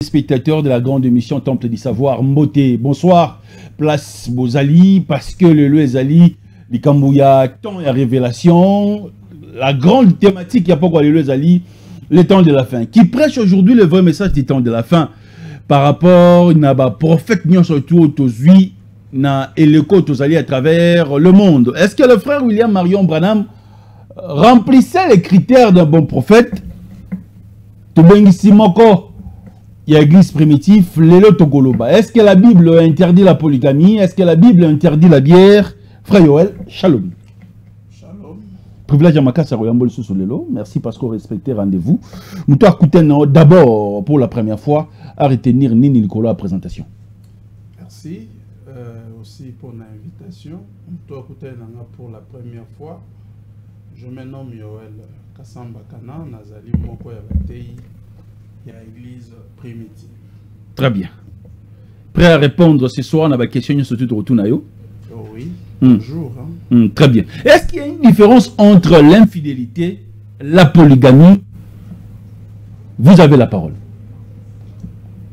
Spectateurs de la grande émission Temple du Savoir, Moté, bonsoir, place Bozali, parce que le Ezali, les Kambouya, temps et révélation, la grande thématique, il n'y a pas quoi le Ezali, le temps de la fin, qui prêche aujourd'hui le vrai message du temps de la fin, par rapport à prophète Nyon surtout Tozui, na Eleko Tozali à travers le monde. Est-ce que le frère William Marion Branham remplissait les critères d'un bon prophète? Simoko. Il y a l'église primitive, Lelo Togoloba. Est-ce que la Bible interdit la polygamie? Est-ce que la Bible interdit la bière? Frère Yoel, shalom. Shalom. Privilège à ma casa Royambol sous Lelo. Merci parce qu'on respectait rendez-vous. Nous t'écoutons d'abord pour la première fois à retenir Nini Nicolas à présentation. Merci aussi pour l'invitation. Nous t'écoutons pour la première fois. Je me nomme Yoel Kassamba Kana, Nazali Moko Yabatei. Il y a l'église primitive. Très bien. Prêt à répondre ce soir à la question surtout de retour nayo? Oh oui, toujours. Hein. Très bien. Est-ce qu'il y a une différence entre l'infidélité, la polygamie? Vous avez la parole.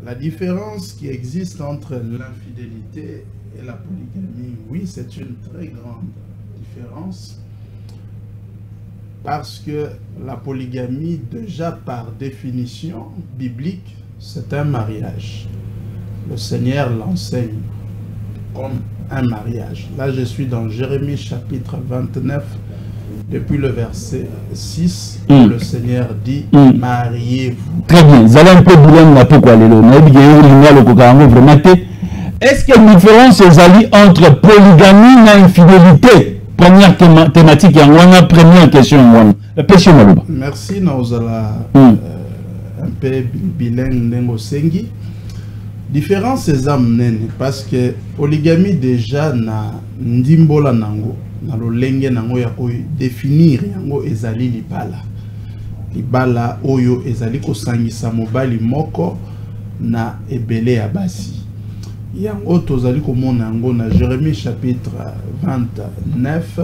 La différence qui existe entre l'infidélité et la polygamie, oui, c'est une très grande différence. Parce que la polygamie, déjà par définition biblique, c'est un mariage. Le Seigneur l'enseigne comme un mariage. Là, je suis dans Jérémie chapitre 29, depuis le verset 6, où le Seigneur dit « Mariez-vous ». Très bien. Vous allez un peu boulogne là pourquoi aller là. Est-ce qu'il y a une différence entre polygamie et infidélité? Première thématique, première question. Merci, nous allons un peu bilingue sengi. Différence c'est parce que polygamie déjà na ndimbola nango na lolenge nango ya ko définir yango ezali libala oyo ezali ko sangisa mobali moko na ebele ya basi. Yango tozali komona yango na Jérémie chapitre 29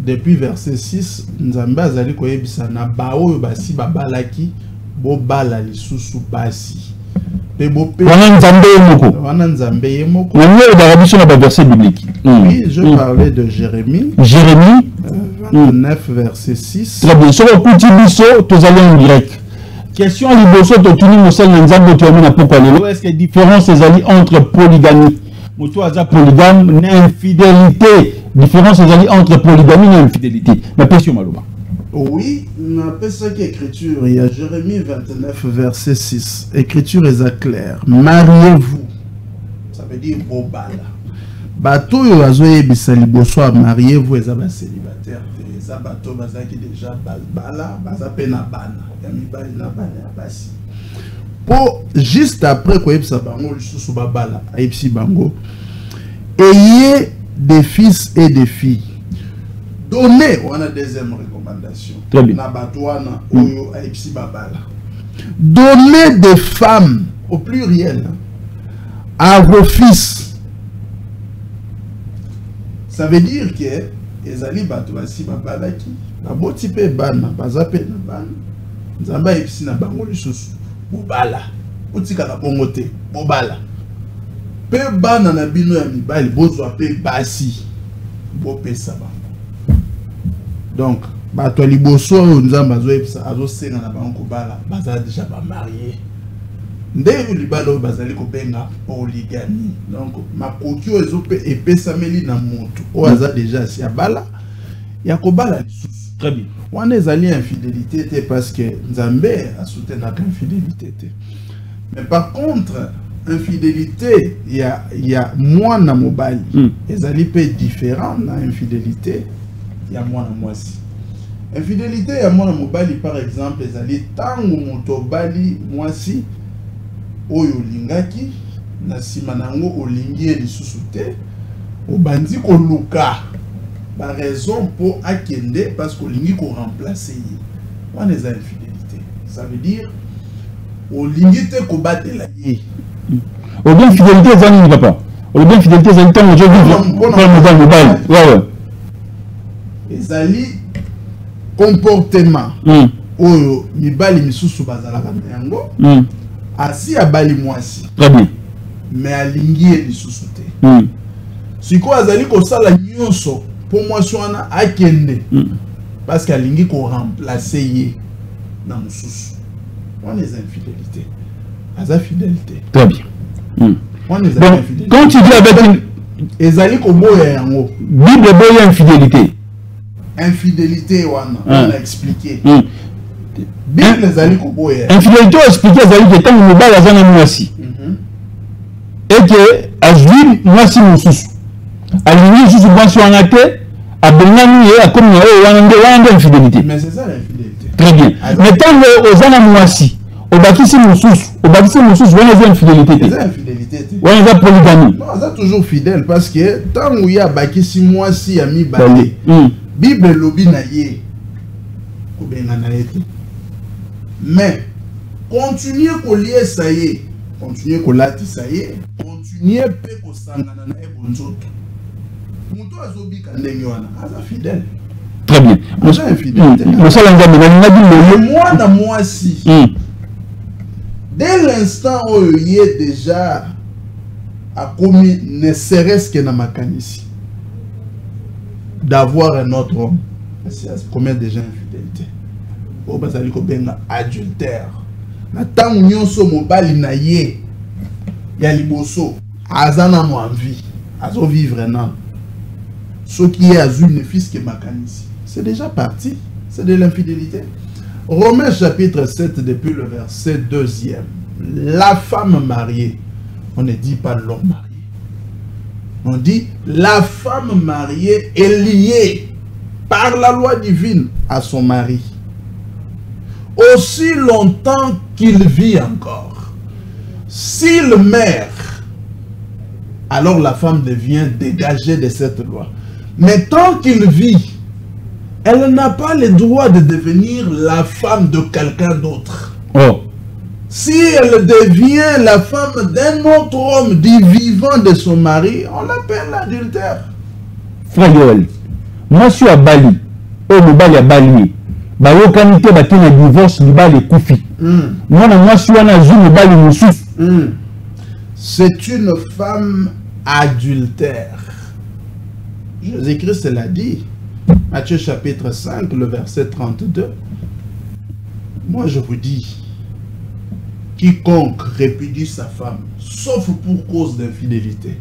depuis verset 6 nzambe azali koyebisa na baoyo basi babalaki bobala lisusu basi pe bope wana nzambe ye moko verset biblique. Oui, je parlais de Jérémie 29 verset 6. Très bien, sur le coup de tozali en grec. Question à l'Iboso, est-ce qu'il y a une différence entre polygamie et polygame et infidélité? Différence entre polygamie et infidélité. Oui, on appelle ça qu'écriture. Il y a Jérémie 29, verset 6. Écriture est claire. Mariez-vous. Ça veut dire Bobala. Bateau yo azoye bisaliboso mariez-vous et zaba célibataire. Les bateaux bazaki déjà bala, bazapena bana. Yamibali na bana basi. Pour juste après quoi yebisa bango lisusu babala, ayebisi bango. Ayez des fils et des filles. Donnez, on a deuxième recommandation. Na batouana oyo ayebisi babala. Donnez des femmes au pluriel à vos fils. Ça veut dire que les ali bato basi babalaki baboti pe bana bazape na bana nzamba episi na bango lisusu bobala utika na bongo te bobala pe bana na bino ya mibali bozwa pe basi bopesa bango. Donc bato liboso nzamba azo episa azo senga na bango kobala baza déjà ba marié ndenge libalo bazali kobenga polygamie. Donc makoki ozo pe epesameli na moto o aza déjà si abala ya kobala lisusu. Très bien. Wana ezali infidélité parce que nzambe a soutenu infidélité. Mais par contre infidélité il y a mwana mobali ezali pe différent na infidélité il y a mwana mwasi. Infidélité ya mwana mobali par exemple ezali tango moto bali mwasi oyo lingaki na sima nango olingi lisusu te obandi koluka ba raison pour akende parce que olingi ko remplacer wana eza infidélité. Ça veut dire olingi te ko batela ye. Ou bien fidélité ezali papa. Ou bien fidélité ezali tango je vis pour mobile. Ouais. Ezali comportement oyo mibali misusu bazalaka na yango asi abali mwasi. Très bien. Mais alingi et lisusuté. Si quoi azali ko sala nyonso pour mwasi wana akende. Parce qu'alingi ko remplacer ye na mususu. On les infidélités. Aza fidélité. Très bien. On les donc, infidélités. quand tu dis avec une ezali ko boya yango. Bible boya infidélité. Infidélité wana on a expliqué. Bible ezali ko boya. Infidélité on expliqué ezali que tant que mobali azana mwasi. Et que azwi mwasi mususu. Alingi juste mwasi wana te abengani ye akomi na oyo wana nde infidélité. Mais c'est ça l'infidélité. Très bien. Mais tant que ozana mwasi obakisi mususu wana eza infidélité te. C'est infidélité te. Wana eza polygamie. Non, eza toujours fidèle parce que tant où ya bakisi mwasi ya mibale. Bible lobi na ye ko bengana ye te. Mais continuer ko lier ça y est, continuer ko lati ça y est, continuer pe ko sangana na e bonzoto. Muto azobika ndenge wana aza fidèle. Très bien. Aza infidélité. Moi na moi si. Dès l'instant où il est déjà a commis ne serait-ce que na makanisi d'avoir un autre homme, c'est combien déjà infidélité. O bazali ko benga adultère. Na tangu nyonso mobali na ye ya liboso azana mo envie azo vivre nan ce qui est azul ne fils que makanisi, c'est déjà parti, c'est de l'infidélité. Romains chapitre 7 depuis le verset 2e, la femme mariée, on ne dit pas l'homme marié, on dit la femme mariée est liée par la loi divine à son mari aussi longtemps qu'il vit encore. S'il meurt, alors la femme devient dégagée de cette loi. Mais tant qu'il vit, elle n'a pas le droit de devenir la femme de quelqu'un d'autre. Oh. Si elle devient la femme d'un autre homme du vivant de son mari, on l'appelle l'adultère. Frère Yoel, moi je suis à Bali. Oh, mon Bali à Bali. Bayo kanite batene divorce du Bali Koufi. Moi je suis à Zoom Bali Moussous. C'est une femme adultère. Jésus-Christ l'a dit. Matthieu chapitre 5, le verset 32. Moi je vous dis, quiconque répudie sa femme, sauf pour cause d'infidélité,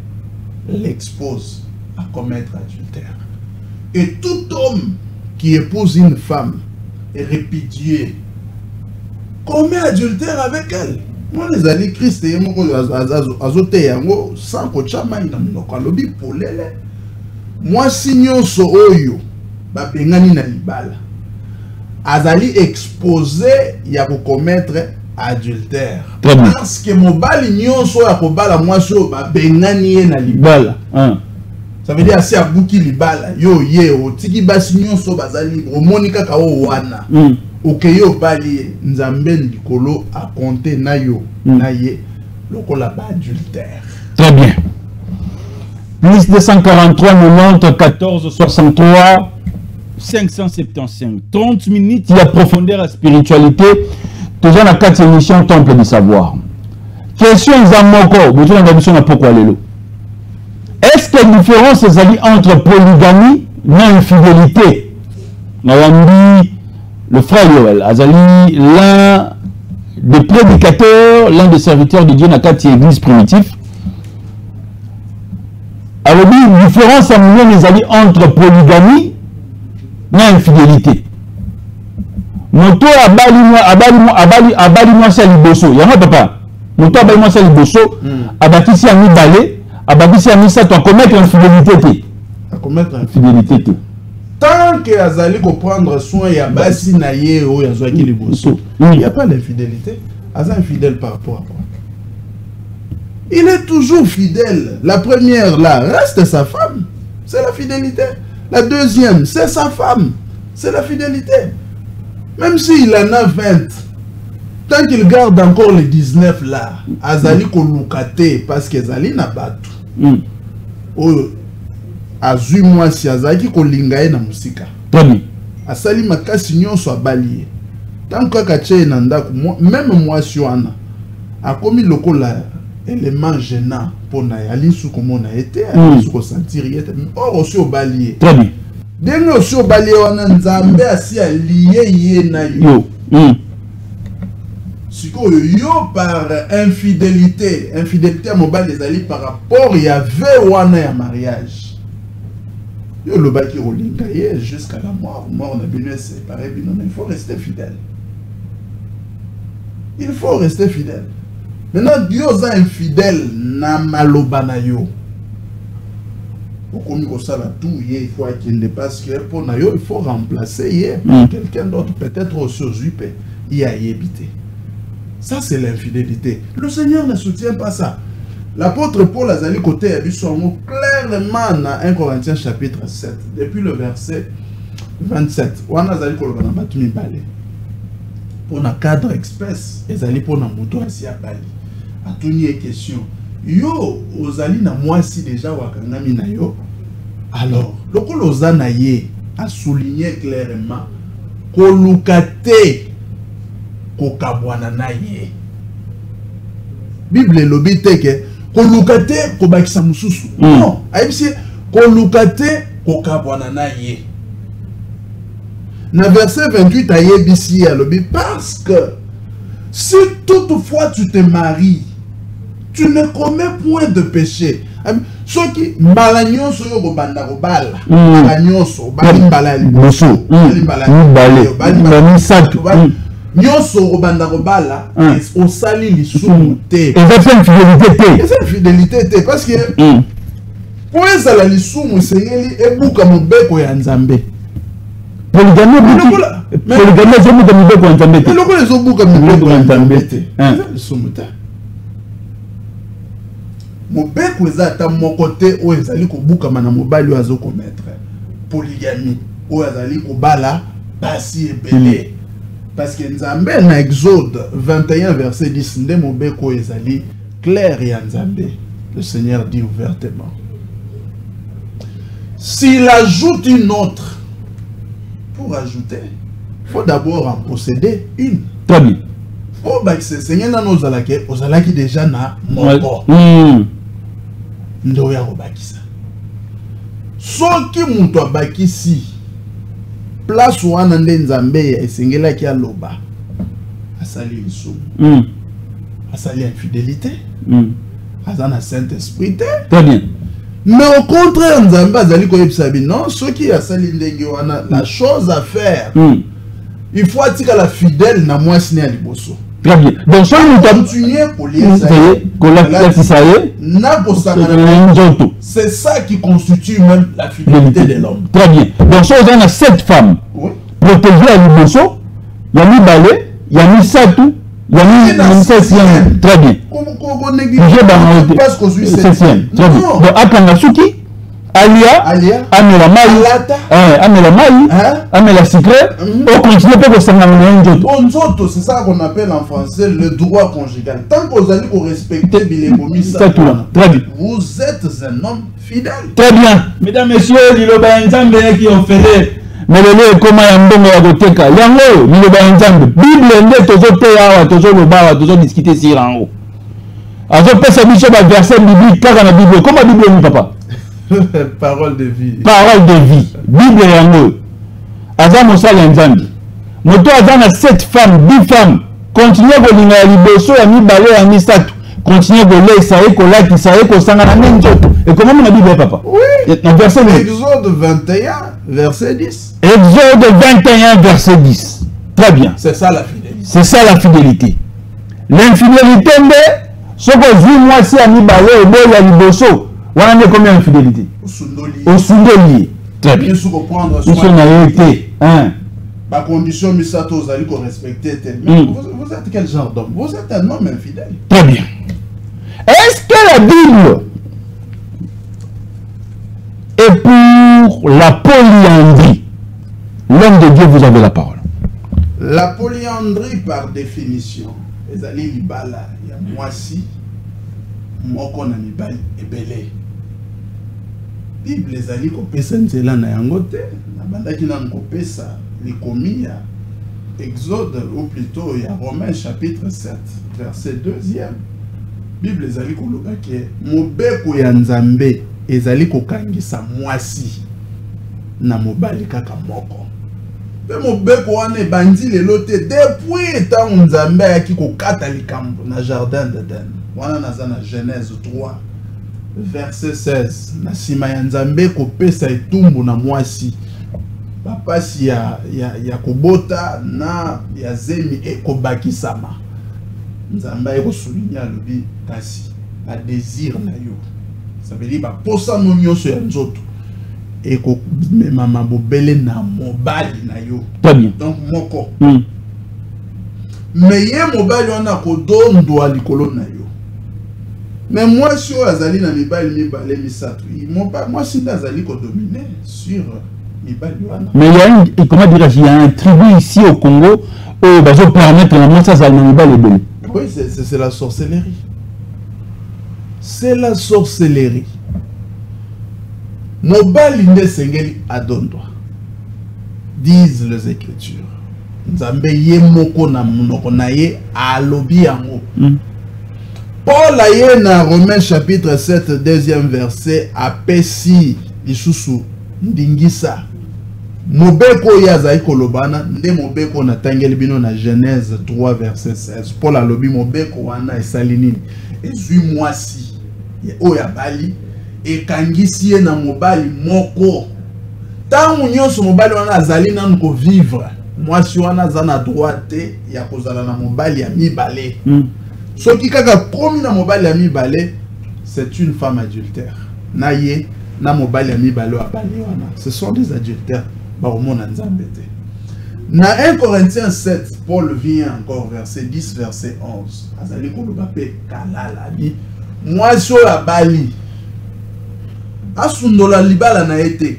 l'expose à commettre adultère. Et tout homme qui épouse une femme est répudié, commet adultère avec elle. Moi les amis Christ et azote yango sans kochama ina mnokalobi polele. Moi signon so oyo ba bengani na libala. Azali exposé ya ko commettre adultère. Parce que mobali nyonso ya ko bala moi so ba bengani na libala. Ça veut dire si abuki libala yo ye o tiki basi nyonso bazali o monika ka o wana. Okeyo bali nzambe likolo a compter na yo na ye lokola ba adultère. Très bien. Plus 243 90 14 63 575 30 minutes il y a profondeur à spiritualité toujours dans 4 émissions temple du savoir. Question Zamoko, besoin d'ambition na pourquoi lelo. Est-ce qu'il y a une différence entre polygamie et infidélité? Le frère Yoel Azali, l'un des prédicateurs, l'un des serviteurs de Dieu dans la église primitive, avait dit une différence entre polygamie et infidélité. Moto abali moi c'est liboso. Y'a papa. Moto abali moi c'est liboso. Abatisi ami balé. Abatisi ami ça toi commettre infidélité. Commettre infidélité. Tant que Azali ko prendre soin ya basi na ye o ya zoaki liboso. Il n'y a pas d'infidélité. Azali infidèle par rapport à quoi? Il est toujours fidèle. La première là reste sa femme. C'est la fidélité. La deuxième, c'est sa femme. C'est la fidélité. Même s'il en a 20, tant qu'il garde encore les 19 là, Azali ko lukate parce que Azali n'a pas tout. Azui moi si Azali ko lingaye na musika. Asali makasi nyonso abali. Tant que kache na ndako même moi si wana a commis le cola élément gênant pour n'aller sous comme on a été, aller sous ressentir, or aussi au balier. Très bien. Dès que aussi au balier, on a Nzambe assis à lier yé na yo. Si yo par infidélité à mon bal les alliés par rapport il y avait wana ya mariage. Yo le baki rolinga jusqu'à la mort on a bien séparé, mais il faut rester fidèle. Il faut rester fidèle. Maintenant, Dieu est infidèle na maloba na yo. Comme il faut qu'il parce que pour na yo, il faut remplacer quelqu'un d'autre, peut-être aussi aux UP. Il y a évité. Ça, c'est l'infidélité. Le Seigneur ne soutient pas ça. L'apôtre Paul a dit côté clairement dans 1 Corinthiens chapitre 7, depuis le verset 27. On a dit que pour un cadre express, ils allaient pour un moto assis à Bali. À tout une question. Yo, aux alliés na moi si déjà wakangami na yo. Alors, le kolozana ye a souligné clairement kolukate kokabwana na ye. Bible lobite ke kolukate kobakisa mususu. Non, aibisi kolukate kokabwana na ye. Dans verset 28 à Yébissi, parce que si toutefois tu te maries, tu ne commets point de péché. Ceux qui malagnon sur le banda robal, malagnon sur balimbala liboso, nyonso banda robala, au sali li soumute. Et c'est infidélité parce que pour ça la li soumou c'est et bouka mon beko ya nzambe. Polygamie, c'est mon beko ya nzambe. Et le les obuka mon beko ya nzambe. Soumute. Mobeko ezata mon côté où ezali ko buka mana mobali azo commettre polygamie où ezali ko bala basi ebele parce que Nzambe na Exode 21 verset 10 nde mobeko ezali clair ya Nzambe. Le Seigneur dit ouvertement s'il ajoute une autre, pour ajouter il faut d'abord en posséder une. Très bien. Oh bah c'est Seigneur na nos alaki déjà na moko. Ndoya robakisa. Soki muto abakisi place wana nde Nzambe esengela ki aloba. Asali lisumu. Asali infidélité. Asana Saint-Esprit. Très bien. Mais au contraire Nzambe azali ko yebisa non, soki asali ndenge wana la chose à faire. Il faut attirer la fidèle na mwasi ne liboso. Très bien. Donc, c'est ça qui constitue même la fidélité de l'homme. Très bien. Donc, si on a 7 femmes, protégées à l'Iboso, il y a mis balai, il y a mis satou, il y a mis 7e. Très bien. Très bien. Donc, Akangasuki, Alia, Amela Maï, Amela Secret, on continue pas de s'en c'est ça qu'on appelle en français le droit conjugal. Tant que vous allez respecter vous êtes un homme fidèle. Très bien. Mesdames, messieurs, Liloba Nzambe qui ont fait. Mais le comment yambongo ya goteka. Yango, Liloba Nzambe. Bible nde tozo teya, tozo loba, tozo discuter sur en haut. Azo pesa biso ba verset biblique kaka na Bible. Comment Bible ni papa? Parole de vie. Parole de vie. Bible yango. Aza mosala Nzambe. Moto aza na 7 femmes, 10 femmes. Continuez ko linga ya liboso ya mibale ya misatu. Continuez ko lesa e ko lakisa e ko sanga na nzoto. Et comment on a Bible papa? Oui. Verset Exode 21 verset 10. Exode 21 verset 10. Très bien. C'est ça la fidélité. C'est ça la fidélité. L'infidélité ce que je moi si à mibale e bo ya liboso. On a combien d'infidélité? Au Sundoli. Très bien. Il faut prendre soin de la condition misato vous allez respecter. Mais vous êtes quel genre d'homme? Vous êtes un homme infidèle. Très bien. Est-ce que la Bible est pour la polyandrie? L'homme de Dieu, vous avez la parole. La polyandrie, par définition, les alliés libala, il y a moi si, moi qu'on a libali et belé. Bible les alliés qu'on peut s'enseigner na yangote, na banda qui n'a qu'on peut ça, les commis Exode, ou plutôt, il y a Romains chapitre 7, verset 2e. Bible ezali koloba ke mobeko ya Nzambe ezali kokangisa mwasi na mobali kaka moko. Pe mobeko wana ebandi lelo te depuis etango Nzambe ayaki kokata likambo na jardin d'Eden. Wana naza na Genèse 3 verset 16. Na sima ya Nzambe kopesa etumbu na mwasi. Bapasi ya kobota na ya zemi ekobakisama. Nzambe ekosoulinya lobi kasi la désir na yo. Ça veut dire ba posa no nyonso ya nzoto eko mema mabobele na mobali na yo. Très bien. Donc moko. Mais ye mobali wana kodondo alikolo na yo. Mais moi si o azali na mibali mibale misato, moi si azali ko dominer sur mibali wana. Mais il y a comment dire, il y a un tribu ici au Congo où bah je permettre la moi ça ça na mibali belé. Oui, c'est la sorcellerie. C'est la sorcellerie. Mobali nde sengeli adondwa. Disent les Écritures. Nzambe ye moko na munoko na ye alobi yango. Paul aye na Romains chapitre 7 deuxième verset apesi lisusu ndingisa. Mobeko yazai kolobana nde mobeko na tangeli bino na Genèse 3 verset 16. Paul alobi mobeko wana esali nini? Ezui mwasi oya bali ekangisi ye na mobali moko. Tangu nyonso mobali wana azali nanu ko vivre. Mwasi wana za na droite ya kozala na mobali ya mibale. Soki kaka komi na mobali ya mibale, c'est une femme adultère. Na ye na mobali ya mibale wa bali wana. Ce sont des adultères. Na 1 Corinthiens 7, Paul vient encore verset 10, verset 11. Azali kolobape kalala bi. Moi sur la bali. Asundola libala na ete.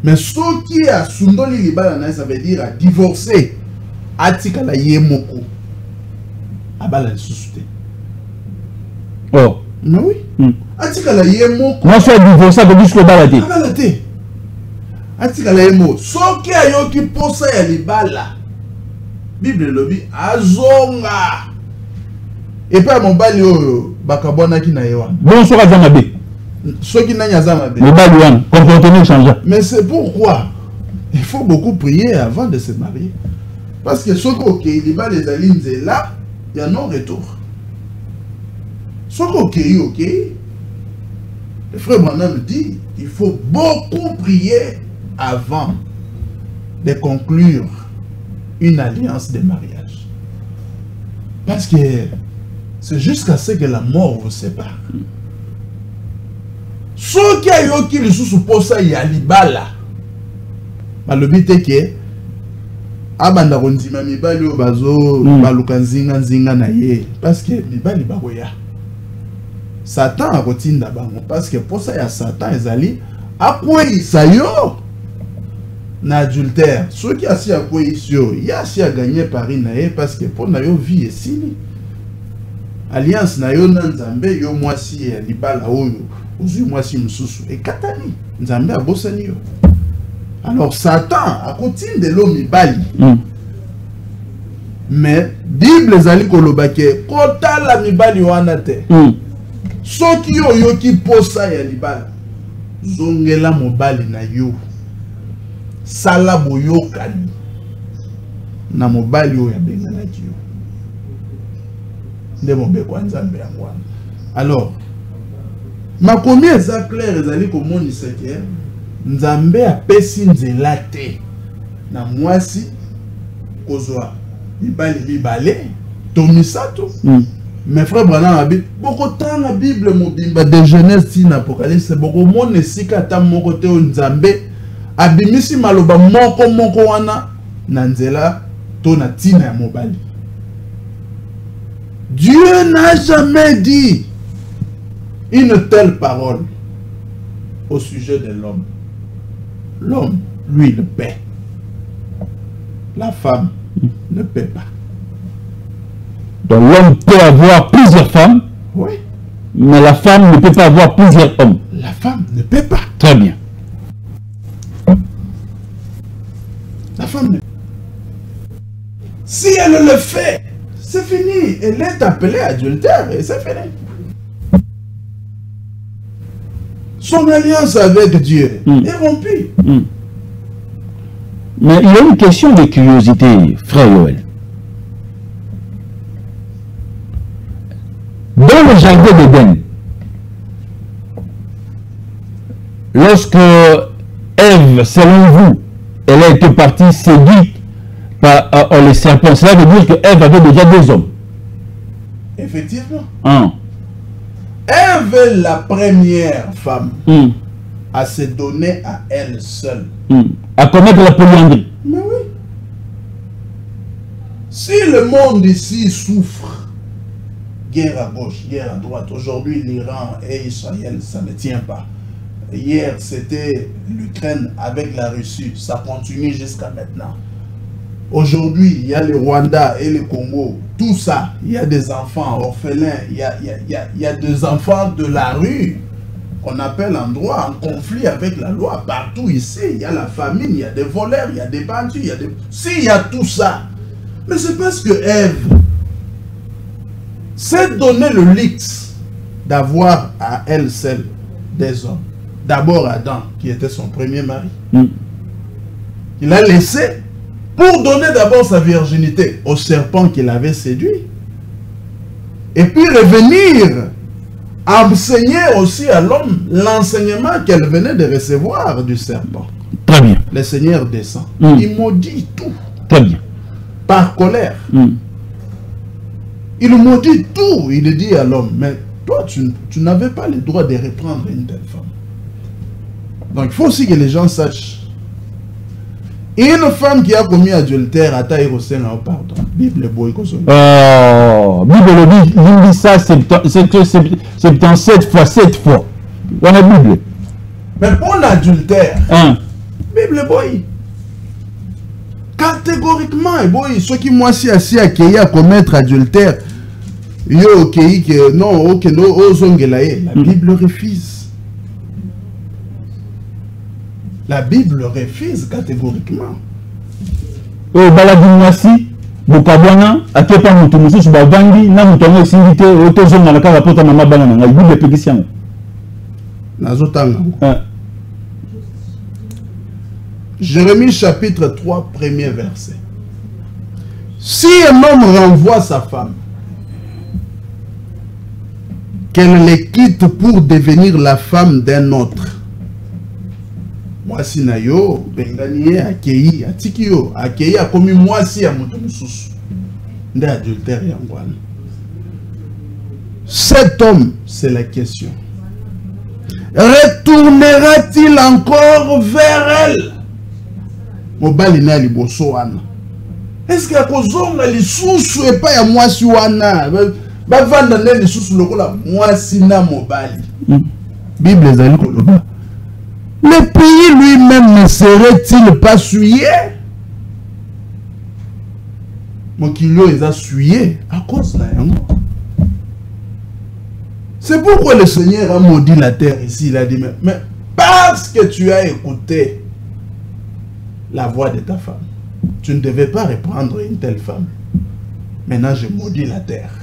Mais ce qui a sundoli libala na ça veut dire à divorcer. Atika la yemoko. Abala susute. Oh. Non oui. Atika la yemoko. Moi je divorcer avec jusqu'au balade. Abalate. Atikala yemo soki ayoki posa ya libala Bible lobi azonga epa mobali oyo bakabonaki na yewa bon soka za mabe soki nanya za mabe mobali wana comportement change. Mais c'est pourquoi il faut beaucoup prier avant de se marier, parce que soki okei libala ezali nzela ya non retour. Soki okei le frère Branham dit il faut beaucoup prier avant de conclure une alliance de mariage. Parce que c'est jusqu'à ce que la mort vous sépare. Ce qui a eu qui le sous-posa y a libala. Le but est que abanda rondima mibali o bazo baluka nzinga na ye parce que mibali bakoya. Satan a kotinda bango parce que pour ça ya Satan ezali akweyisa yo na adultère. Ceux qui assis à quoi ici, il y a assis à gagner Paris naé parce que pour na yo vie et sini. Alliance na yo na Nzambe yo mwasi ya libala oyo. Ozu mwasi mususu et katani. Nzambe a bosani yo. Alors Satan a continué de l'homme mibali. Mais Bible zali kolobake kota la mibali wana te. Soki yo yo ki posa ya libala. Zongela mobali na yo. Sala boyokani na mobali oyo abenganaki yo nde mobeko ya Nzambe yango wana. Alors makomi eza clair ezali komonisa ke Nzambe apesi nzela te na mwasi kozwa mibali mibale to misato. Mes frères Branham abi boko tanga Bible mobimba de Genèse na Apocalypse boko mone sika ta moko te Nzambe abimisi maloba moko wana na nzela to na tina ya mobali. Dieu n'a jamais dit une telle parole au sujet de l'homme. L'homme, lui, le paie. La femme ne paie pas. Donc l'homme peut avoir plusieurs femmes, oui, mais la femme ne peut pas avoir plusieurs hommes. La femme ne paie pas. Très bien. La femme ne... Si elle le fait, c'est fini. Elle est appelée adultère et c'est fini. Son alliance avec Dieu est rompue. Mais il y a une question de curiosité, frère Yoel. Dans le jardin d'Éden, lorsque Ève, selon vous, elle a été partie séduite par les serpents, cela veut dire que Ève avait déjà des hommes. Effectivement. Ève est la première femme à se donner à elle seule. À commettre la polyandrie. Mais oui. Si le monde ici souffre, guerre à gauche, guerre à droite, aujourd'hui l'Iran et Israël, ça ne tient pas. Hier c'était l'Ukraine avec la Russie, ça continue jusqu'à maintenant. Aujourd'hui, il y a le Rwanda et le Congo, tout ça, il y a des enfants orphelins, il y a des enfants de la rue qu'on appelle en droit, en conflit avec la loi. Partout ici, il y a la famine, il y a des voleurs, il y a des bandits, il y a des... Si, il y a tout ça. Mais c'est parce que Ève s'est donné le luxe d'avoir à elle seule des hommes. D'abord Adam, qui était son premier mari. Il a laissé pour donner d'abord sa virginité au serpent qu'il avait séduit. Et puis revenir enseigner aussi à l'homme l'enseignement qu'elle venait de recevoir du serpent. Très bien. Le Seigneur descend. Il maudit tout. Très bien. Par colère. Il maudit tout. Il dit à l'homme, mais toi, tu n'avais pas le droit de reprendre une telle femme. Donc, il faut aussi que les gens sachent. Une femme qui a commis adultère a taillé au sein en pardon. Bible boy Bible dit ça 77 fois 7 fois. Dans la Bible. Mais pour l'adultère, Bible boy. Catégoriquement, boy, ceux qui moi si assis à commettre adultère, yo okay que non, ok no ozongelaye, la Bible refuse. La Bible refuse catégoriquement. Oh, baladimasi, bokabwana, akepa mutu mususu bavandi, na mutongo singite, otozonga na kala pota mama bana na Bible pekisiango. Nazotanga. Jérémie chapitre 3, premier verset. Si un homme renvoie sa femme, qu'elle les quitte pour devenir la femme d'un autre, mwasi na yo bengani akei atiki yo akei akomi mwasi ya mutu mususu nde adultère yangwana. Cet homme, c'est la question, retournera-t-il encore vers elle? Mobali na liboso wana, est-ce que akozonga lisusu epa ya mwasi wana bavanda nde lisusu lokola mwasi na mobali? Bible ezali koloba. Le pays lui-même ne serait-il pas souillé? Mokilo les a souillés à cause de yango. C'est pourquoi le Seigneur a maudit la terre ici. Il a dit, mais parce que tu as écouté la voix de ta femme, tu ne devais pas reprendre une telle femme. Maintenant, je maudis la terre.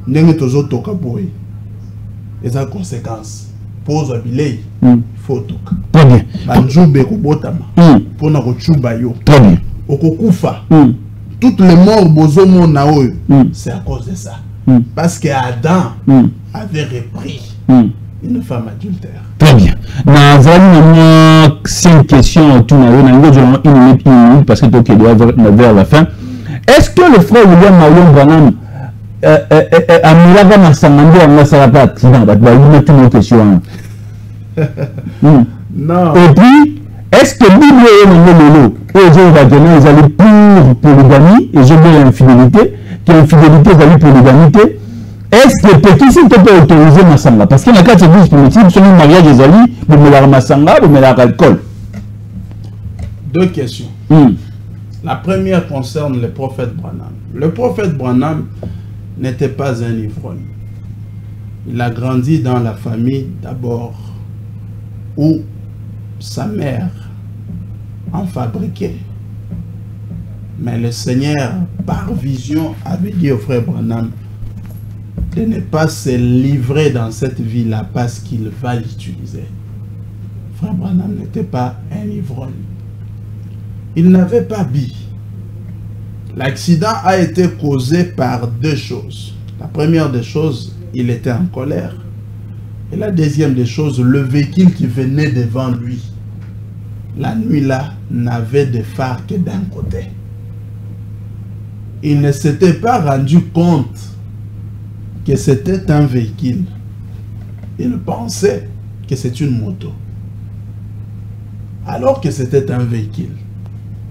N'engue tozo toka boy. Et ça conséquence. Pose à bilei, faut tout. Très bien. Banjube kubotama. Pour na kochuba yo. Très bien. Okokufa. Toutes les morts bozomo naoyo, c'est à cause de ça. Parce que Adam avait repris une femme adultère. Très bien. Dans une 5 questions, tout une minute parce que tu dois vers la fin. Est-ce que le frère William Marion Branham Amirava Massamando en Masarapa accident? Il met une question. Non. Et puis, est-ce que Bible est lolo et je vais donner les alliés pour polygamie et je veux l'infidélité, que l'infidélité est alliée pour l'égalité? Est-ce que petit si tu peux autoriser Massanga? Parce qu'il y a 4 églises primitives, sur le mariage des alliés, vous mettez la Massanga, vous mettez l'alcool. Deux questions. La première concerne le prophète Branham. Le prophète Branham n'était pas un ivrogne. Il a grandi dans la famille d'abord où sa mère en fabriquait. Mais le Seigneur, par vision, avait dit au frère Branham de ne pas se livrer dans cette vie-là parce qu'il va l'utiliser. Frère Branham n'était pas un ivrogne. Il n'avait pas bu. L'accident a été causé par deux choses. La première des choses, il était en colère. Et la deuxième des choses, le véhicule qui venait devant lui, la nuit-là, n'avait de phare que d'un côté. Il ne s'était pas rendu compte que c'était un véhicule. Il pensait que c'est une moto. Alors que c'était un véhicule.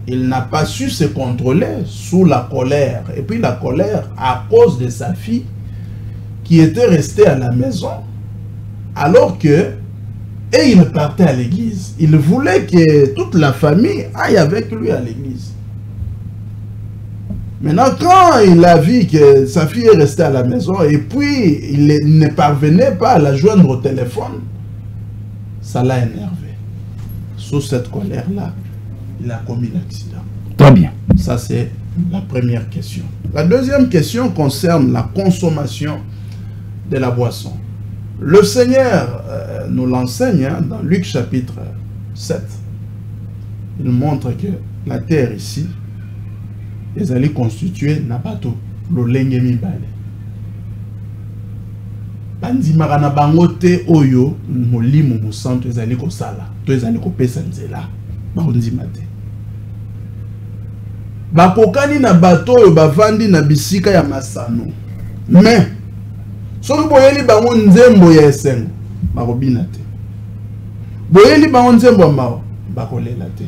Il n'a pas su se contrôler sous la colère. Et puis la colère à cause de sa fille qui était restée à la maison. Alors que, et il partait à l'église. Il voulait que toute la famille aille avec lui à l'église. Maintenant, quand il a vu que sa fille est restée à la maison et puis il ne parvenait pas à la joindre au téléphone, ça l'a énervé. Sous cette colère-là, il a commis l'accident. Très bien. Ça, c'est la première question. La deuxième question concerne la consommation de la boisson. Le Seigneur nous l'enseigne dans Luc chapitre 7. Il montre que la terre ici, ils allaient constituer Nabato, l'olenge mibale. Bandimaka na bangote oyo, molimo musanto, ils allaient ko sala. To ils allaient ko pesa nzela. Bandimate. Bakokani na bato oyo bavandi na bisika ya masano. Mais, soki boyeli bango nzembo ya esengo, bakobina te. Boyeli bango nzembo ya mawa, bakolela te.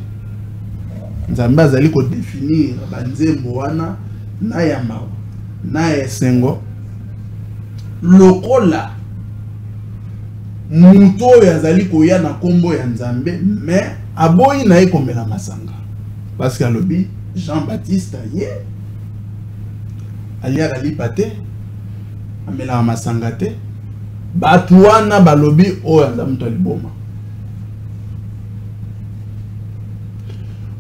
Nzambe azali ko définir banzembo wana na ya mawa na esengo lokola muto oyo azali koya na kombo ya Nzambe mais aboyi na ye komela masanga parce que alobi Jean-Baptiste ye aliaka lipa te amelaka masanga te bato wana balobi oyo aza moto aliboma.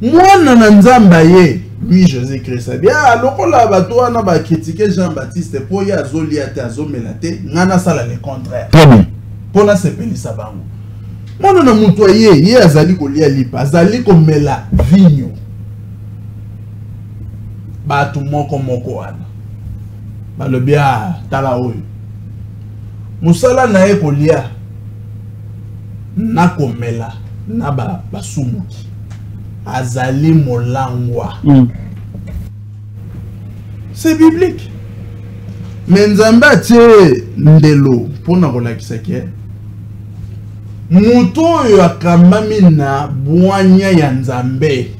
Mwana na Nzamba ye, lui Jésus-Christ a dit, ah, lokola bato wana ba critiquer Jean-Baptiste po ya azolia te azomela te, ngana sala le contraire. Très bien. Pona sepelisa bango. Mwana na mutu ye azali kolia lipa, azali komela vinyo. Bato moko wana. Balobi tala oyo. Musala na ye kolia na komela na basumuki. Azali molangwa. C'est biblique. Mais Nzambe atie ndelo pona kolakisa ke mutu oyo akambami na bwanya ya Nzambe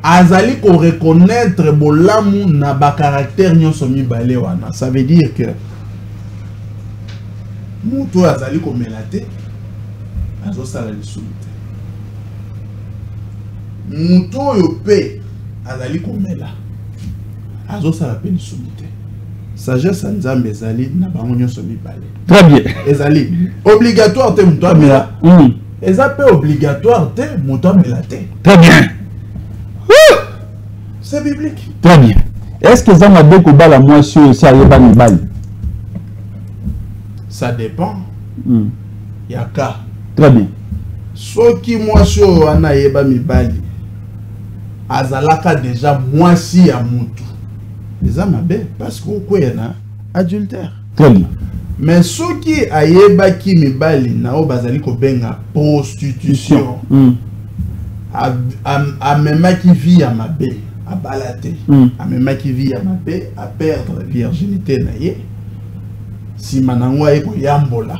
azali ko reconnaître bolamu na ba caractère nyonso mibale wana. Ça veut dire que mutu azali ko melate azo sala lisumu. Mutu oyo pe azali komela azo sala pe lisumu te. Sagesse Nzambe ezali na bango nyonso mibale. Très bien. Ezali obligatoire te mutu amela. Eza pe obligatoire te mutu amela te. Très bien. C'est biblique. Très bien. Est-ce que ça m'a dit que bala moi sur ça yeba mibali? Ça dépend. Yaka. Très bien. Soki moi sur wana yeba mibali azalaka déjà mwasi ya mutu. Les amabe parce que okwena adultère. Très bien. Mais soki ayeba ki mibali na o bazali ko benga prostitution. Amema ki vie ya mabe abalate. Amema ki vie ya mabe a perdre virginité na ye. Si manangwa eko yambola.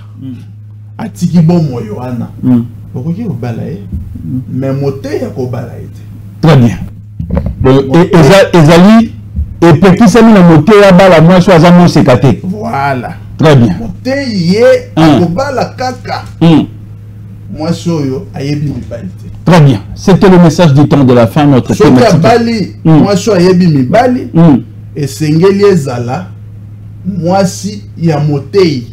Atiki bomo yoana. Okoki obala ye. Mais moté ya ko bala ye. Très bien. Ezali et petit sami na moté ya bala moi so azamo sekate. Voilà. Très bien. Moté ye ko bala kaka. Moi soyo ayebi mibali. Très bien. C'était le message du temps de la fin notre thématique. Bali moi so ayebi mibali et sengeli ezala moi si ya moté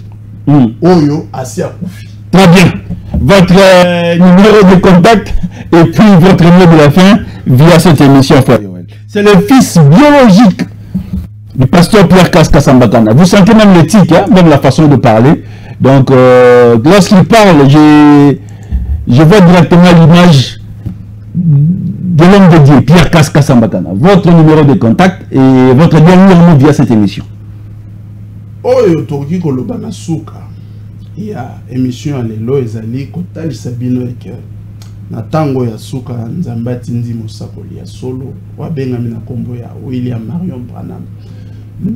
oyo asi akufi. Très bien. Votre numéro de contact et puis votre mot de la fin via cette émission, Frère Yoel. C'est le fils biologique du pasteur Pierre Kaskasambakana. Vous sentez même l'éthique, hein, même la façon de parler. Donc, lorsqu'il parle, je vois directement l'image de l'homme de Dieu, Pierre Kaskasambakana. Votre numéro de contact et votre dernier mot via cette émission. Oyo toki koloba na suka. Il y a émission à l'élo ezali kotali sabino eke na tango ya suka nzambati ndi mosakoli ya solo wabenga mina kombo ya William Marion Branham.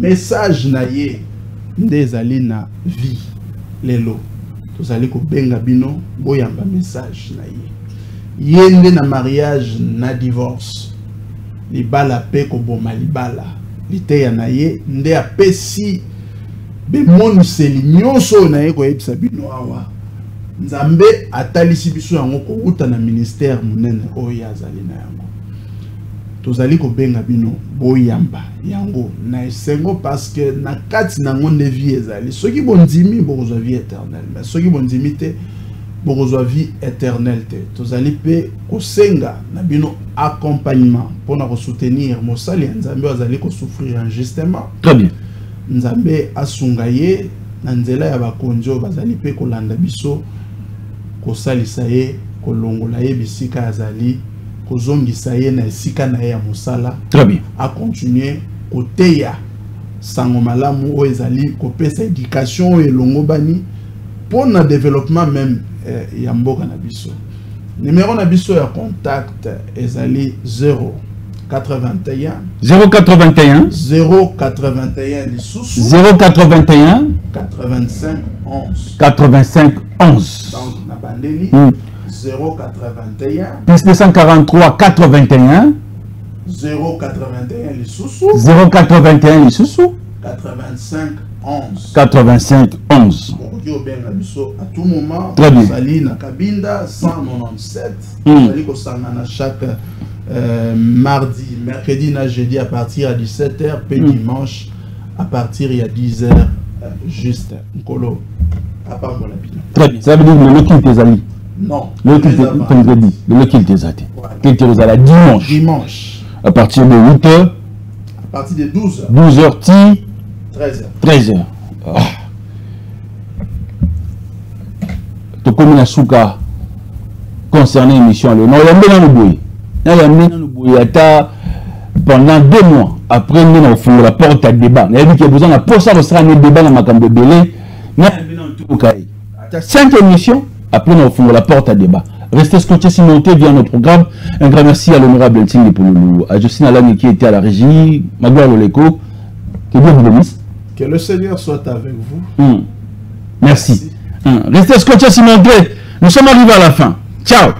Message na ye nde ezali na vie lelo tozali ko benga bino boyamba message na ye yende na mariage na divorce libala pe ko boma libala liteya na ye nde apesi be moniseli nyonso na ye ko yebisa bino awa nzambe atalisi biso yango ko uta na ministère munene oyo azali na yango tozali ko benga bino boyamba yango na esengo parce que na kati na ngonde vie ezali soki bondimi bokozwa vie éternelle mais soki bondimi te bokozwa vie éternelle te tozali pe kosenga na bino accompagnement pour na soutenir mosali ya nzambe azali ko souffrir injustement. Très bien. Nzambe asunga ye na nzela ya bakonjo bazali pe kolanda biso kosalisa ye kolongola ye bisika azali kozongisa ye na esika na ye ya mosala. Très bien. A continuer koteya sango malamu o ezali kopesa éducation et longobani pour na développement même ya mboka na biso. Numéro na biso ya contact ezali 081 081 081 lisusu 081 85 11 85 11 donc na bandeli 081 plus 243 81 081 lisusu 081 lisusu 85 11 85 11. À tout moment, très bien. Sali na Kabinda 197. Sali ko sangana chaque mardi, mercredi na jeudi à partir à 17h, puis dimanche à partir il y a 10h juste Nkolo à part mon habit. Très bien. Ça veut dire le culte des amis. Non. Le culte vendredi, le culte des amis. Culte des amis dimanche. Dimanche. À partir de 8h. À partir de 12h. 12h ti 13h. 13h. Comme la souka concernant l'émission, non, il y a pendant 2 mois après nous avons la porte à débat. Il y a dit qu'il y a besoin de pour ça de un débat dans ma cambre belé. Mais 5 émissions après nous avons la porte à débat. Restez scotchés si monté via nos programmes. Un grand merci à l'honorable Ntindi Pouloulou, à Jocelyne Alani qui était à la régie, Magloire Loleko. Que Dieu vous bénisse. Que le Seigneur soit avec vous. Merci. Restez scotchés si monté. Nous sommes arrivés à la fin. Ciao.